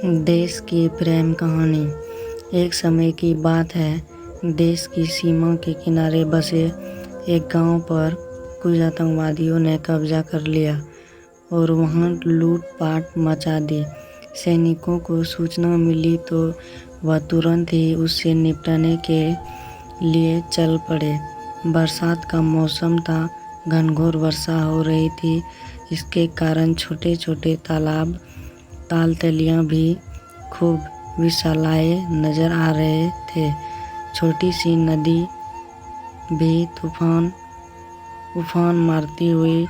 देश की प्रेम कहानी। एक समय की बात है, देश की सीमा के किनारे बसे एक गांव पर कुछ आतंकवादियों ने कब्जा कर लिया और वहां लूटपाट मचा दी। सैनिकों को सूचना मिली तो वह तुरंत ही उससे निपटने के लिए चल पड़े। बरसात का मौसम था, घनघोर वर्षा हो रही थी। इसके कारण छोटे छोटे तालाब, ताल-तलियाँ भी खूब विशालाए नजर आ रहे थे। छोटी सी नदी भी उफान मारती हुई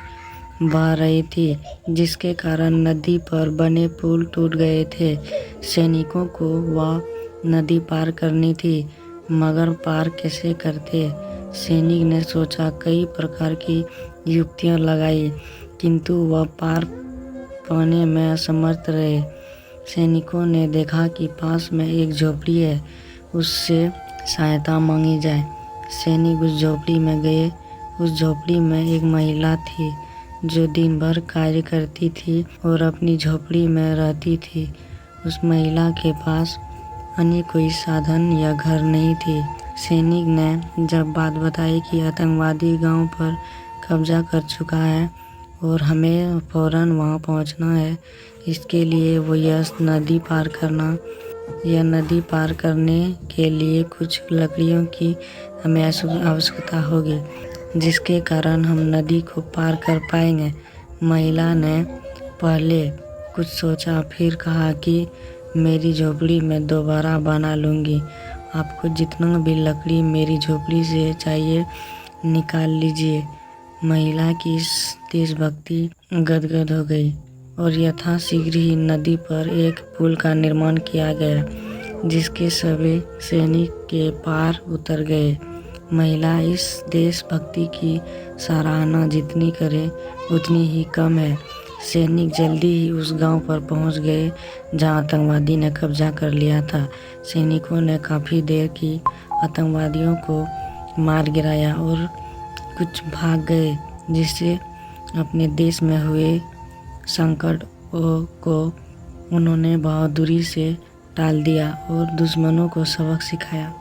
बह रही थी, जिसके कारण नदी पर बने पुल टूट गए थे। सैनिकों को वह नदी पार करनी थी, मगर पार कैसे करते? सैनिक ने सोचा, कई प्रकार की युक्तियां लगाई, किंतु वह पार पाने में असमर्थ रहे। सैनिकों ने देखा कि पास में एक झोपड़ी है, उससे सहायता मांगी जाए। सैनिक उस झोपड़ी में गए। उस झोपड़ी में एक महिला थी जो दिन भर कार्य करती थी और अपनी झोपड़ी में रहती थी। उस महिला के पास अन्य कोई साधन या घर नहीं थी। सैनिक ने जब बात बताई कि आतंकवादी गांव पर कब्जा कर चुका है और हमें फौरन वहां पहुंचना है, इसके लिए वो यह नदी पार करने के लिए कुछ लकड़ियों की हमें आवश्यकता होगी, जिसके कारण हम नदी को पार कर पाएंगे। महिला ने पहले कुछ सोचा, फिर कहा कि मेरी झोपड़ी में दोबारा बना लूँगी। आपको जितना भी लकड़ी मेरी झोपड़ी से चाहिए निकाल लीजिए। महिला की इस देशभक्ति गदगद हो गई और यथाशीघ्र ही नदी पर एक पुल का निर्माण किया गया, जिसके सभी सैनिक के पार उतर गए। महिला इस देशभक्ति की सराहना जितनी करे उतनी ही कम है। सैनिक जल्दी ही उस गांव पर पहुंच गए जहां आतंकवादी ने कब्जा कर लिया था। सैनिकों ने काफ़ी देर की आतंकवादियों को मार गिराया और कुछ भाग गए, जिससे अपने देश में हुए संकट को उन्होंने बहादुरी से टाल दिया और दुश्मनों को सबक सिखाया।